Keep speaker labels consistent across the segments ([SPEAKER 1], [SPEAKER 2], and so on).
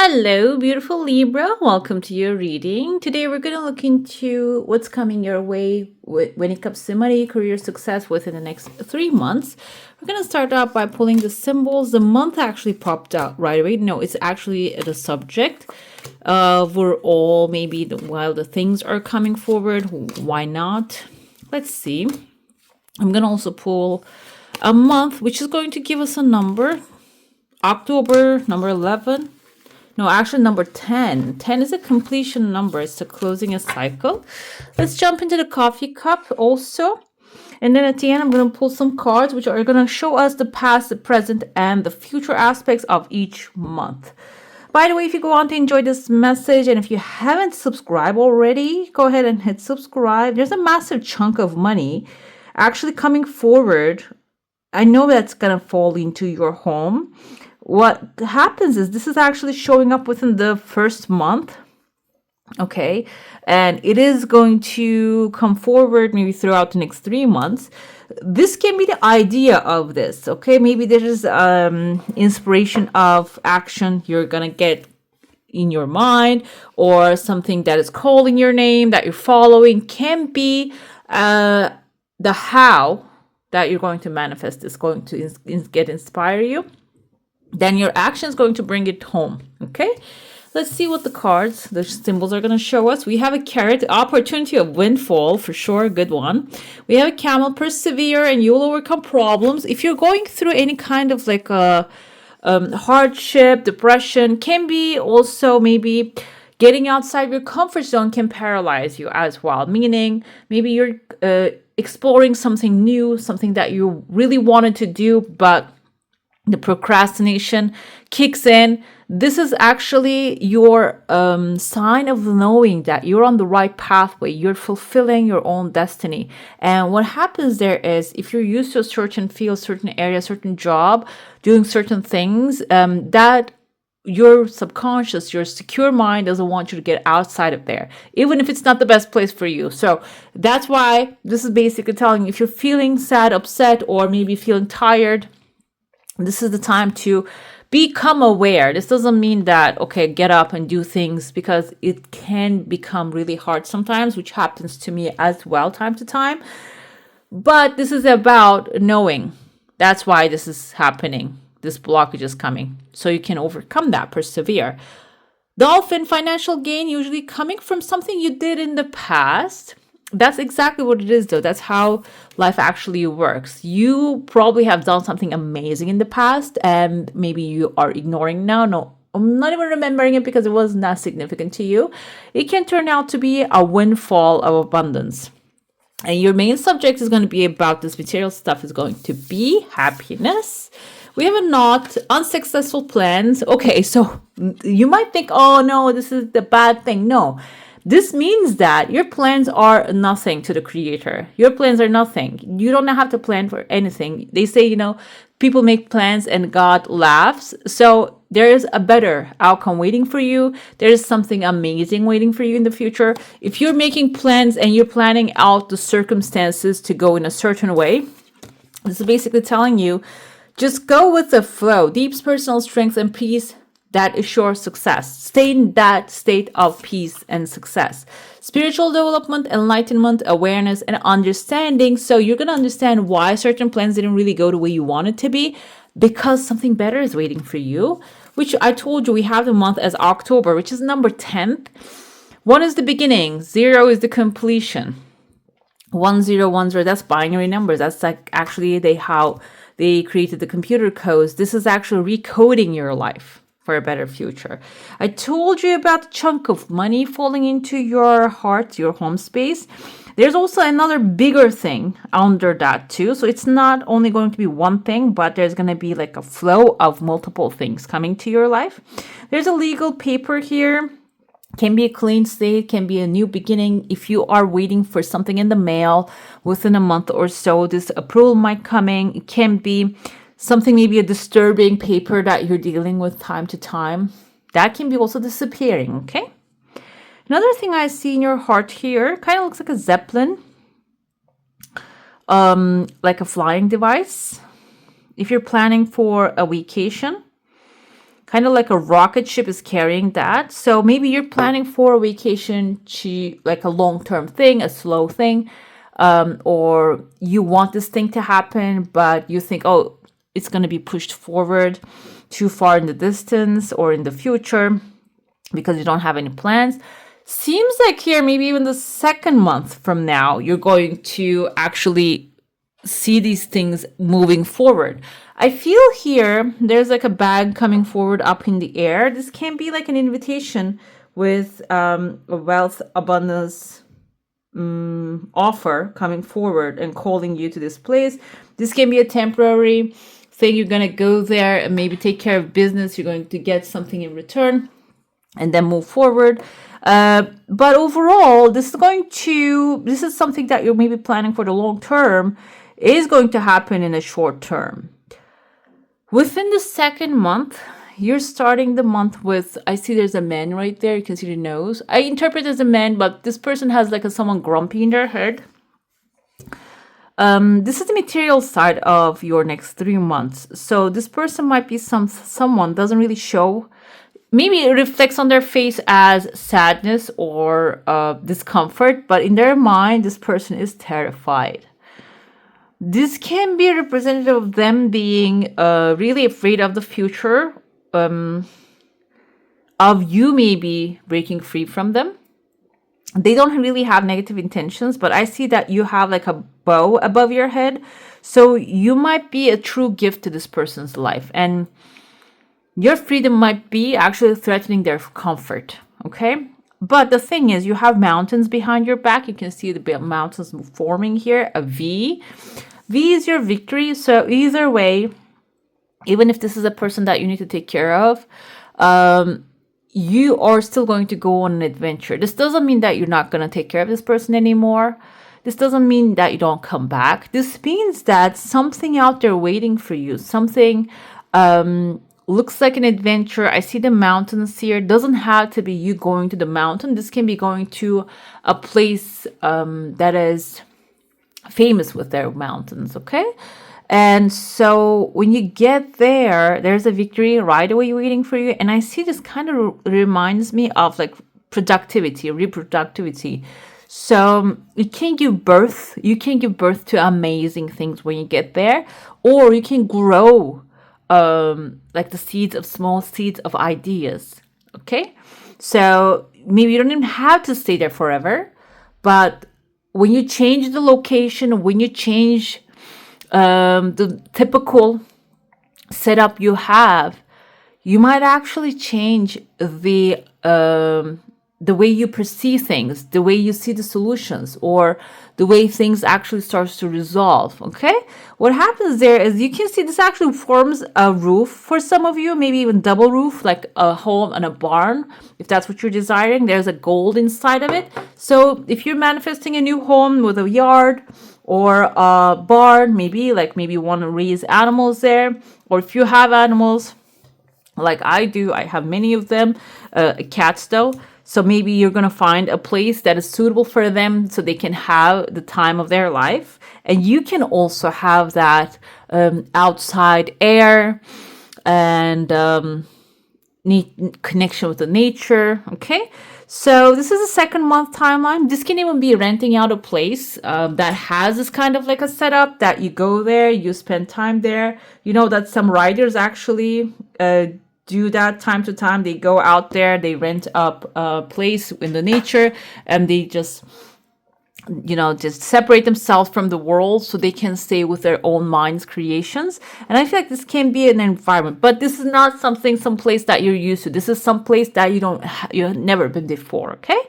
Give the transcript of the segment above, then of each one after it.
[SPEAKER 1] Hello, beautiful Libra. Welcome to your reading. Today, we're going to look into what's coming your way when it comes to money, career success within the next 3 months. We're going to start out by pulling the symbols. The month actually popped out right away. No, it's actually the subject. We're all maybe while the things are coming forward. Why not? Let's see. I'm going to also pull a month, which is going to give us a number. October, number 11. No, actually number 10. 10 is a completion number. It's the closing a cycle. Let's jump into the coffee cup also. And then at the end, I'm going to pull some cards which are going to show us the past, the present, and the future aspects of each month. By the way, if you go on to enjoy this message, and if you haven't subscribed already, go ahead and hit subscribe. There's a massive chunk of money actually coming forward. I know that's going to fall into your home. What happens is this is actually showing up within the first month, okay? And it is going to come forward maybe throughout the next 3 months. This can be the idea of this, okay? Maybe there is inspiration of action you're going to get in your mind, or something that is calling your name that you're following. Can be the how that you're going to manifest is going to inspire you. Then your action is going to bring it home. Okay, let's see what the symbols are going to show us. We have a carrot, opportunity of windfall, for sure, good one. We have a camel, persevere and you'll overcome problems. If you're going through any kind of like a hardship, depression, can be also maybe getting outside your comfort zone can paralyze you as well. Meaning maybe you're exploring something new, something that you really wanted to do, but the procrastination kicks in. This is actually your sign of knowing that you're on the right pathway. You're fulfilling your own destiny. And what happens there is, if you're used to a certain field, certain area, certain job, doing certain things, that your subconscious, your secure mind doesn't want you to get outside of there, even if it's not the best place for you. So that's why this is basically telling you, if you're feeling sad, upset, or maybe feeling tired, this is the time to become aware. This doesn't mean that, okay, get up and do things, because it can become really hard sometimes, which happens to me as well time to time. But this is about knowing. That's why this is happening. This blockage is coming. So you can overcome that, persevere. Dolphin, financial gain, usually coming from something you did in the past. That's exactly what it is, though. That's how life actually works. You probably have done something amazing in the past, and maybe you are ignoring now. No, I'm not even remembering it because it was not significant to you. It can turn out to be a windfall of abundance. And your main subject is going to be about this material stuff, is going to be happiness. We have a not unsuccessful plans. Okay, so you might think, oh no, this is the bad thing. No. This means that your plans are nothing to the creator. Your plans are nothing. You don't have to plan for anything. They say, people make plans and God laughs. So there is a better outcome waiting for you. There is something amazing waiting for you in the future. If you're making plans and you're planning out the circumstances to go in a certain way, this is basically telling you, just go with the flow. Deep personal strength and peace, that assures success. Stay in that state of peace and success. Spiritual development, enlightenment, awareness, and understanding. So you're going to understand why certain plans didn't really go the way you want it to be, because something better is waiting for you, which I told you we have the month as October, which is number 10th. 1 is the beginning. 0 is the completion. 1010, that's binary numbers. That's like actually how they created the computer codes. This is actually recoding your life for a better future. I told you about the chunk of money falling into your heart, your home space. There's also another bigger thing under that too. So it's not only going to be one thing, but there's going to be like a flow of multiple things coming to your life. There's a legal paper here. Can be a clean slate, can be a new beginning. If you are waiting for something in the mail within a month or so, this approval might coming. It can be something, maybe a disturbing paper that you're dealing with time to time. That can be also disappearing, okay? Another thing I see in your heart here, kind of looks like a zeppelin, like a flying device. If you're planning for a vacation, kind of like a rocket ship is carrying that. So maybe you're planning for a vacation to like a long-term thing, a slow thing, or you want this thing to happen, but you think, oh, it's going to be pushed forward too far in the distance or in the future because you don't have any plans. Seems like here, maybe even the second month from now, you're going to actually see these things moving forward. I feel here there's like a bag coming forward up in the air. This can be like an invitation with a wealth abundance offer coming forward and calling you to this place. This can be a temporary thing. You're going to go there and maybe take care of business. You're going to get something in return and then move forward. But overall, this is something that you're maybe planning for the long term, is going to happen in a short term. Within the second month, you're starting the month with, I see there's a man right there. You can see the nose. I interpret as a man, but this person has like someone grumpy in their head. This is the material side of your next 3 months. So this person might be someone doesn't really show. Maybe it reflects on their face as sadness or discomfort, but in their mind, this person is terrified. This can be a representative of them being really afraid of the future, of you maybe breaking free from them. They don't really have negative intentions, but I see that you have like a bow above your head. So you might be a true gift to this person's life. And your freedom might be actually threatening their comfort, okay? But the thing is, you have mountains behind your back. You can see the mountains forming here, a V. V is your victory. So either way, even if this is a person that you need to take care of, you are still going to go on an adventure. This doesn't mean that you're not going to take care of this person anymore. This doesn't mean that you don't come back. This means that something out there waiting for you, something looks like an adventure. I see the mountains here. It doesn't have to be you going to the mountain. This can be going to a place that is famous with their mountains, okay? And so when you get there, there's a victory right away waiting for you. And I see this kind of reminds me of like productivity, reproductivity. So you can give birth. You can give birth to amazing things when you get there, or you can grow like the small seeds of ideas. Okay. So maybe you don't even have to stay there forever, but when you change the location, when you change the typical setup you have, you might actually change the way you perceive things, the way you see the solutions, or the way things actually starts to resolve. Okay, what happens there is you can see this actually forms a roof for some of you, maybe even double roof, like a home and a barn. If that's what you're desiring, there's a gold inside of it. So if you're manifesting a new home with a yard or a barn, maybe you want to raise animals there, or if you have animals like I do, I have many of them, cats though. So maybe you're going to find a place that is suitable for them so they can have the time of their life. And you can also have that outside air and connection with the nature. Okay. So this is a second month timeline. This can even be renting out a place that has this kind of like a setup that you go there, you spend time there. You know that some writers actually do that time to time. They go out there, they rent up a place in the nature, and they just separate themselves from the world so they can stay with their own mind's creations. And I feel like this can be an environment, but this is not some place that you're used to. This is some place that you've never been before. Okay.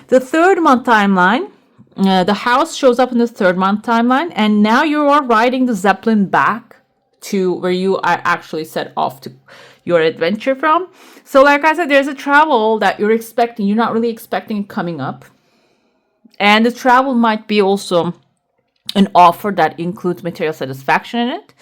[SPEAKER 1] The third month timeline, the house shows up in the third month timeline, and now you are riding the Zeppelin back to where you are actually set off to your adventure from. So like I said, there's a travel that you're expecting. You're not really expecting it coming up. And the travel might be also an offer that includes material satisfaction in it.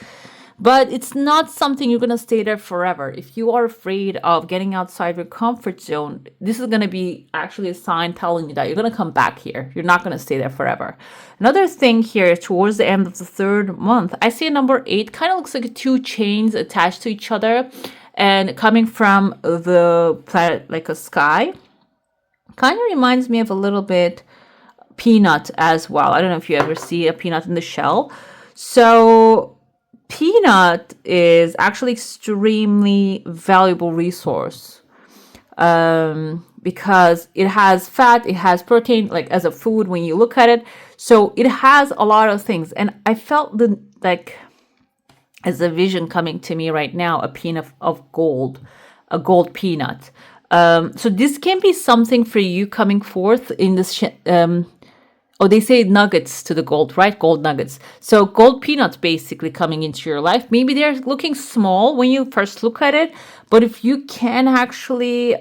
[SPEAKER 1] But it's not something you're going to stay there forever. If you are afraid of getting outside your comfort zone, this is going to be actually a sign telling you that you're going to come back here. You're not going to stay there forever. Another thing here, towards the end of the third month, I see a number 8. Kind of looks like 2 chains attached to each other. and coming from the planet like a sky, kind of reminds me of a little bit peanut as well. I don't know if you ever see a peanut in the shell. So peanut is actually extremely valuable resource, because it has fat, it has protein, like as a food when you look at it. So it has a lot of things. And I felt the like as a vision coming to me right now, a peanut of gold, a gold peanut. So this can be something for you coming forth in this. They say nuggets to the gold, right? Gold nuggets. So gold peanuts basically coming into your life. Maybe they're looking small when you first look at it, but if you can actually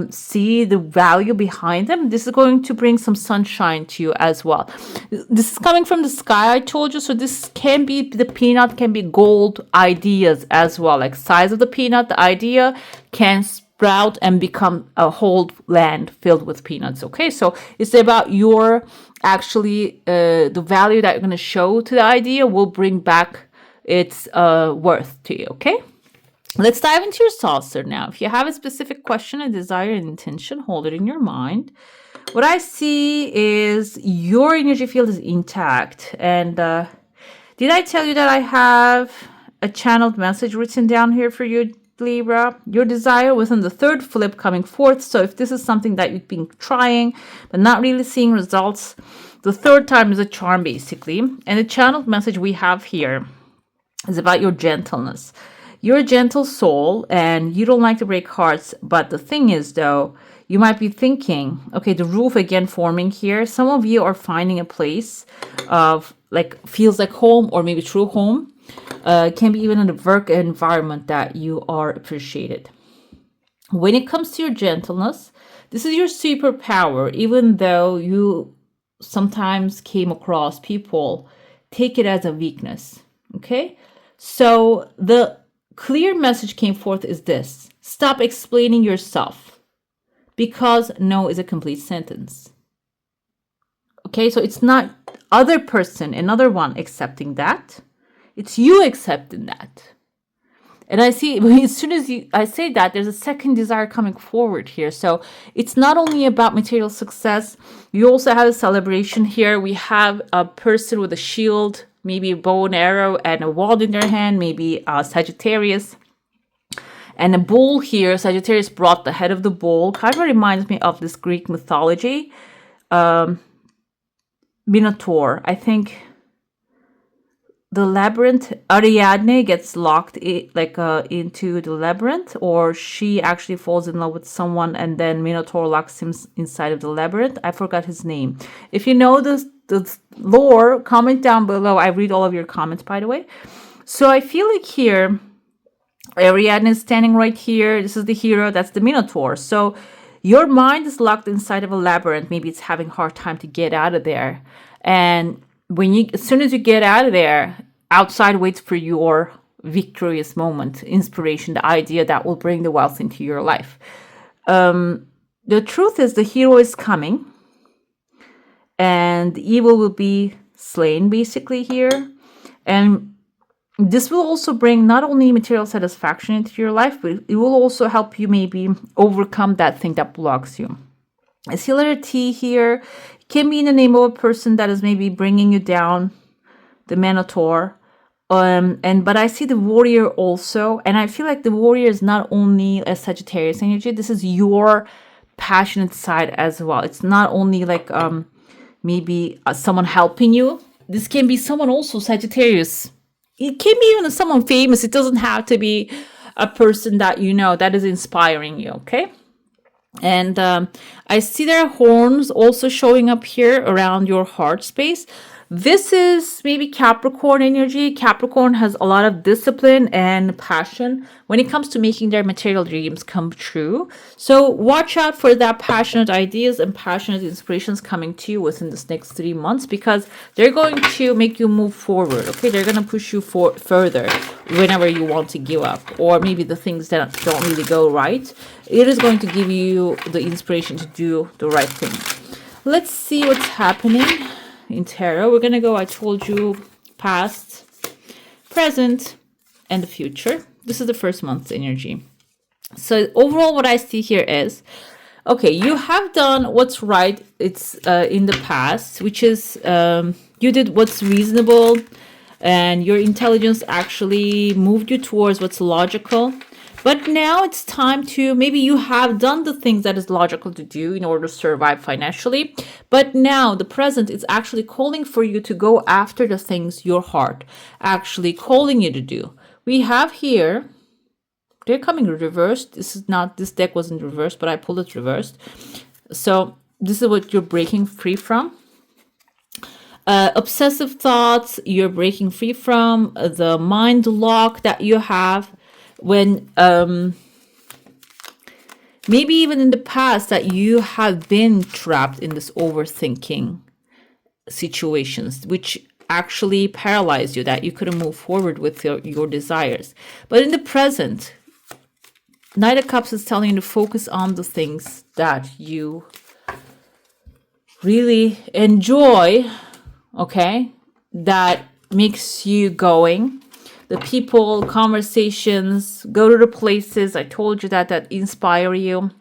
[SPEAKER 1] see the value behind them, this is going to bring some sunshine to you as well. This is coming from the sky, I told you. So this can be, the peanut can be gold ideas as well. Like size of the peanut, the idea can sprout and become a whole land filled with peanuts. Okay, so it's about your actually the value that you're going to show to the idea will bring back its worth to you. Okay, let's dive into your saucer now. If you have a specific question, a desire, an intention, hold it in your mind. What I see is your energy field is intact. And did I tell you that I have a channeled message written down here for you, Libra? Your desire within the third flip coming forth. So if this is something that you've been trying but not really seeing results, the third time is a charm basically. And the channeled message we have here is about your gentleness. You're a gentle soul and you don't like to break hearts. But the thing is though, you might be thinking, okay, the roof again forming here. Some of you are finding a place of like feels like home, or maybe true home. Can be even in a work environment that you are appreciated. When it comes to your gentleness, this is your superpower. Even though you sometimes came across people take it as a weakness. Okay, so the clear message came forth is this: stop explaining yourself, because no is a complete sentence. Okay, so it's not other person, another one accepting that. It's you accepting that. And I see, as soon as I say that, there's a second desire coming forward here. So it's not only about material success. You also have a celebration here. We have a person with a shield, maybe a bow and arrow and a wand in their hand, maybe Sagittarius. And a bull here. Sagittarius brought the head of the bull. Kind of reminds me of this Greek mythology. Minotaur, I think. The labyrinth, Ariadne gets locked into the labyrinth, or she actually falls in love with someone and then Minotaur locks him inside of the labyrinth. I forgot his name. If you know the lore, comment down below. I read all of your comments, by the way. So I feel like here, Ariadne is standing right here. This is the hero. That's the Minotaur. So your mind is locked inside of a labyrinth. Maybe it's having a hard time to get out of there. And as soon as you get out of there, outside waits for your victorious moment, inspiration, the idea that will bring the wealth into your life. The truth is the hero is coming and the evil will be slain basically here. And this will also bring not only material satisfaction into your life, but it will also help you maybe overcome that thing that blocks you. I see letter T here. It can be in the name of a person that is maybe bringing you down, the Minotaur. But I see the warrior also. And I feel like the warrior is not only a Sagittarius energy. This is your passionate side as well. It's not only like maybe someone helping you. This can be someone also Sagittarius. It can be even someone famous. It doesn't have to be a person that you know that is inspiring you, okay? And I see there are horns also showing up here around your heart space. This is maybe Capricorn energy. Capricorn has a lot of discipline and passion when it comes to making their material dreams come true. So watch out for that passionate ideas and passionate inspirations coming to you within this next 3 months, because they're going to make you move forward. Okay, they're going to push you further whenever you want to give up, or maybe the things that don't really go right. It is going to give you the inspiration to do the right thing. Let's see what's happening in tarot. We're going to go, I told you, past, present, and the future. This is the first month's energy. So overall, what I see here is, okay, you have done what's right. It's in the past, which is you did what's reasonable, and your intelligence actually moved you towards what's logical. But now it's time to, maybe you have done the things that is logical to do in order to survive financially. But now the present is actually calling for you to go after the things your heart actually calling you to do. We have here, they're coming reversed. This is not, this deck wasn't reversed, but I pulled it reversed. So this is what you're breaking free from. Obsessive thoughts, you're breaking free from the mind lock that you have when maybe even in the past that you have been trapped in this overthinking situations, which actually paralyzed you, that you couldn't move forward with your desires. But in the present, Knight of Cups is telling you to focus on the things that you really enjoy, okay, that makes you going. The people, conversations, go to the places, I told you that inspire you.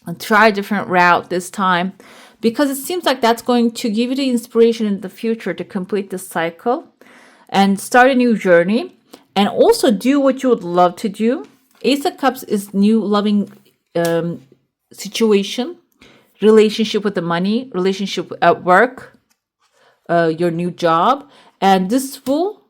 [SPEAKER 1] And try a different route this time, because it seems like that's going to give you the inspiration in the future to complete the cycle and start a new journey, and also do what you would love to do. Ace of Cups is new loving situation, relationship with the money, relationship at work, your new job. And this will,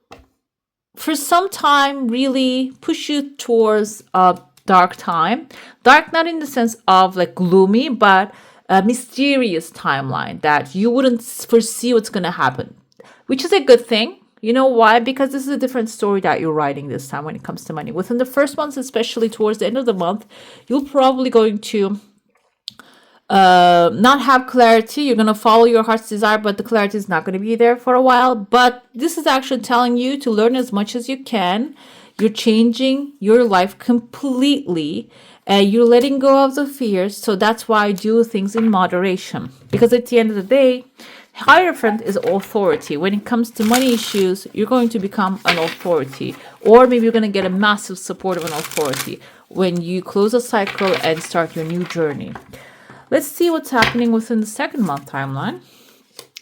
[SPEAKER 1] for some time, really push you towards a dark time. Dark not in the sense of like gloomy, but a mysterious timeline that you wouldn't foresee what's going to happen, which is a good thing. You know why? Because this is a different story that you're writing this time when it comes to money. Within the first months, especially towards the end of the month, you're probably going to not have clarity. You're going to follow your heart's desire, but the clarity is not going to be there for a while. But this is actually telling you to learn as much as you can. You're changing your life completely, and you're letting go of the fears. So that's why I do things in moderation, because at the end of the day, Hierophant is authority. When it comes to money issues, you're going to become an authority, or maybe you're going to get a massive support of an authority when you close a cycle and start your new journey. Let's see what's happening within the second month timeline.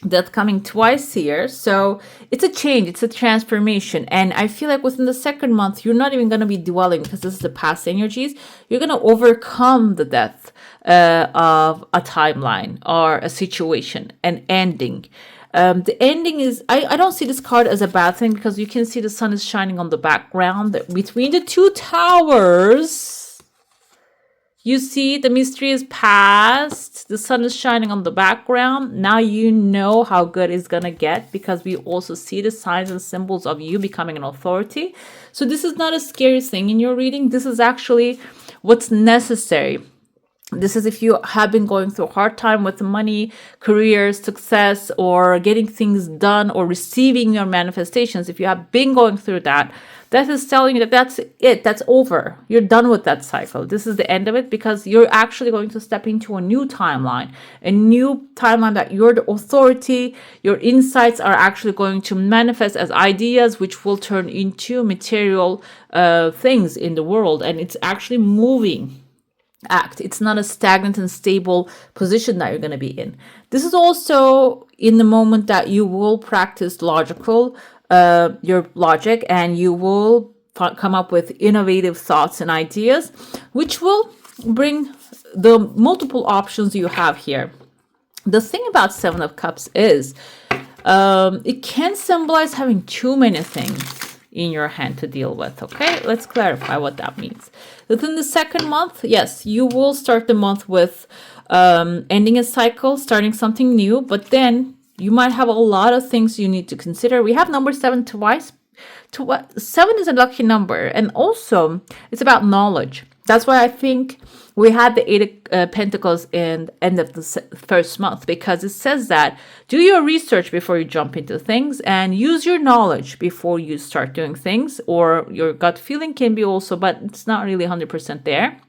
[SPEAKER 1] That's coming twice here. So it's a change, it's a transformation. And I feel like within the second month, you're not even going to be dwelling, because this is the past energies. You're going to overcome the death of a timeline or a situation, an ending. The ending is, I don't see this card as a bad thing, because you can see the sun is shining on the background between the two towers. You see, the mystery is past. The sun is shining on the background. Now you know how good it's going to get, because we also see the signs and symbols of you becoming an authority. So this is not a scary thing in your reading. This is actually what's necessary. This is if you have been going through a hard time with money, career, success, or getting things done, or receiving your manifestations. If you have been going through that, that is telling you that that's it. That's over. You're done with that cycle. This is the end of it, because you're actually going to step into a new timeline that you're the authority. Your insights are actually going to manifest as ideas, which will turn into material things in the world. And it's actually moving. It's not a stagnant and stable position that you're going to be in. This is also in the moment that you will practice your logic, and you will come up with innovative thoughts and ideas, which will bring the multiple options you have here. The thing about Seven of Cups is it can symbolize having too many things in your hand to deal with. Okay, let's clarify what that means. Within the second month, yes, you will start the month with ending a cycle, starting something new, but then you might have a lot of things you need to consider. We have number 7 twice. 7 is a lucky number, and also it's about knowledge. That's why I think we had the 8 of Pentacles in the end of the first month, because it says that do your research before you jump into things, and use your knowledge before you start doing things, or your gut feeling can be also, but it's not really 100% there.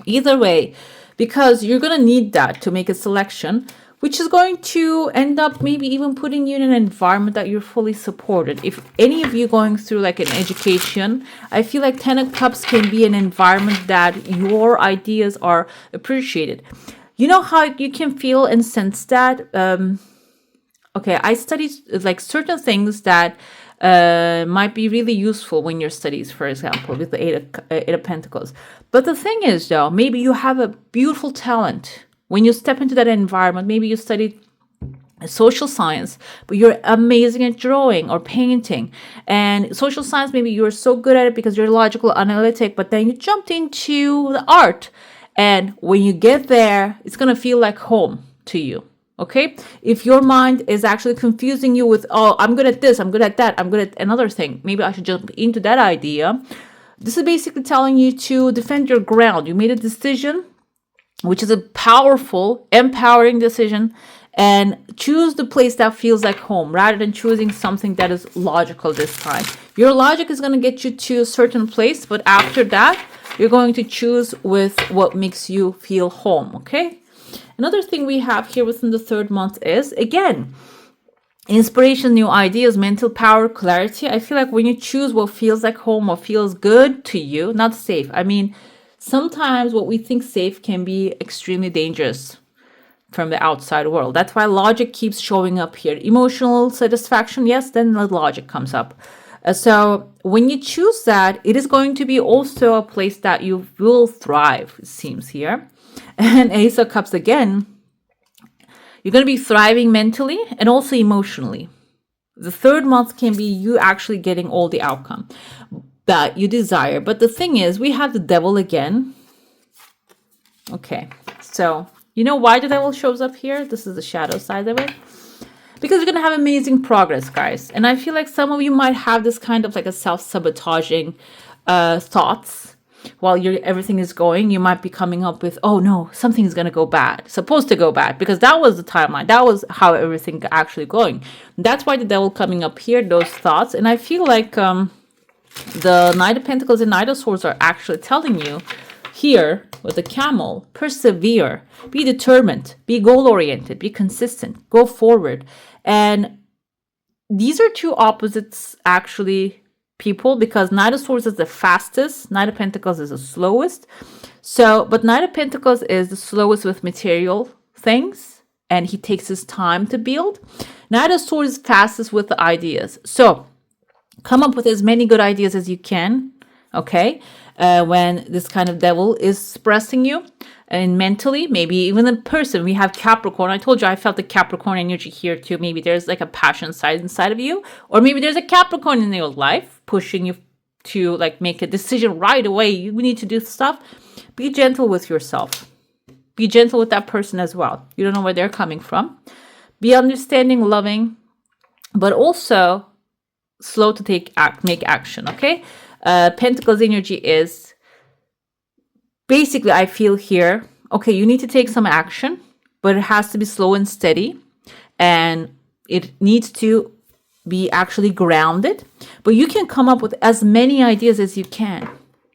[SPEAKER 1] Either way, because you're going to need that to make a selection. which is going to end up maybe even putting you in an environment that you're fully supported. If any of you going through like an education, I feel like 10 of Cups can be an environment that your ideas are appreciated. You know how you can feel and sense that? Okay, I studied like certain things that might be really useful when your studies, for example, with the Eight of Pentacles. But the thing is, though, maybe you have a beautiful talent. When you step into that environment, maybe you studied social science, but you're amazing at drawing or painting. And social science, maybe you're so good at it because you're logical, analytic, but then you jumped into the art. And when you get there, it's going to feel like home to you. Okay? If your mind is actually confusing you with, oh, I'm good at this, I'm good at that, I'm good at another thing, maybe I should jump into that idea. This is basically telling you to defend your ground. You made a decision, which is a powerful, empowering decision, and choose the place that feels like home rather than choosing something that is logical this time. Your logic is going to get you to a certain place, but after that, you're going to choose with what makes you feel home, okay? Another thing we have here within the third month is, again, inspiration, new ideas, mental power, clarity. I feel like when you choose what feels like home, what feels good to you, not safe. I mean, sometimes what we think safe can be extremely dangerous from the outside world. That's why logic keeps showing up here. Emotional satisfaction, yes, then the logic comes up. So when you choose that, it is going to be also a place that you will thrive, it seems here. And Ace of Cups again, you're going to be thriving mentally and also emotionally. The third month can be you actually getting all the outcome that you desire. But the thing is, we have the devil again. Okay, so you know why the devil shows up here? This is the shadow side of it. Because you're going to have amazing progress, guys. And I feel like some of you might have this kind of like a self-sabotaging thoughts. While everything is going, you might be coming up with, oh no, something is going to go bad. Supposed to go bad. Because that was the timeline. That was how everything actually going. That's why the devil coming up here, those thoughts. And I feel like the Knight of Pentacles and Knight of Swords are actually telling you here with the camel, persevere, be determined, be goal-oriented, be consistent, go forward. And these are two opposites, actually, people, because Knight of Swords is the fastest, Knight of Pentacles is the slowest. So, but Knight of Pentacles is the slowest with material things, and he takes his time to build. Knight of Swords is fastest with the ideas. So, come up with as many good ideas as you can, okay? When this kind of devil is pressing you. And mentally, maybe even in person, we have Capricorn. I told you I felt the Capricorn energy here too. Maybe there's like a passion side inside of you. Or maybe there's a Capricorn in your life pushing you to like make a decision right away. You need to do stuff. Be gentle with yourself. Be gentle with that person as well. You don't know where they're coming from. Be understanding, loving, but also slow to make action, okay? Pentacles energy is basically, I feel here, okay, you need to take some action, but it has to be slow and steady, and it needs to be actually grounded. But you can come up with as many ideas as you can.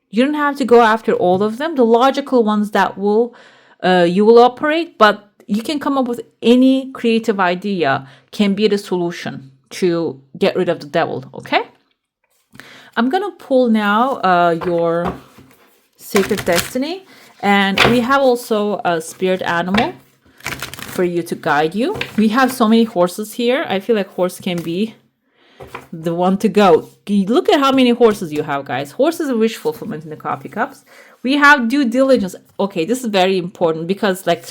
[SPEAKER 1] You don't have to go after all of them. The logical ones that you will operate, but you can come up with any creative idea can be the solution to get rid of the devil, okay? I'm going to pull now your Sacred Destiny, and we have also a spirit animal for you to guide you. We have so many horses here. I feel like horse can be the one to go. Look at how many horses you have, guys. Horses are wish fulfillment in the coffee cups. We have due diligence. Okay, this is very important because like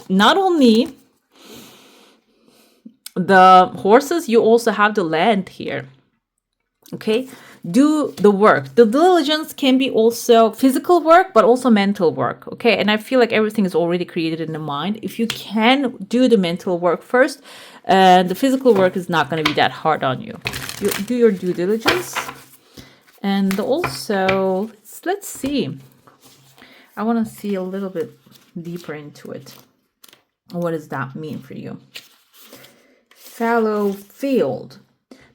[SPEAKER 1] not only the horses, you also have the land here. Okay, do the work. The diligence can be also physical work, but also mental work. Okay, and I feel like everything is already created in the mind. If you can do the mental work first, the physical work is not going to be that hard on you. You do your due diligence. And also, let's see. I want to see a little bit deeper into it. What does that mean for you? Fallow field.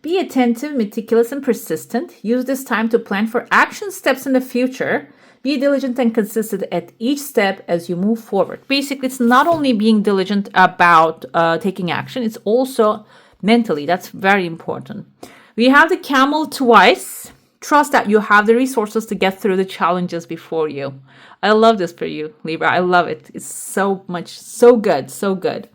[SPEAKER 1] Be attentive, meticulous, and persistent. Use this time to plan for action steps in the future. Be diligent and consistent at each step as you move forward. Basically, it's not only being diligent about taking action, it's also mentally. That's very important. We have the camel twice. Trust that you have the resources to get through the challenges before you. I love this for you, Libra. I love it. It's so good, so good.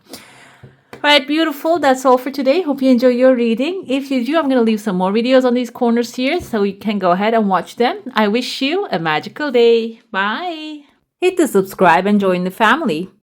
[SPEAKER 1] All right, beautiful. That's all for today. Hope you enjoy your reading. If you do, I'm going to leave some more videos on these corners here so you can go ahead and watch them. I wish you a magical day. Bye. Hit the subscribe and join the family.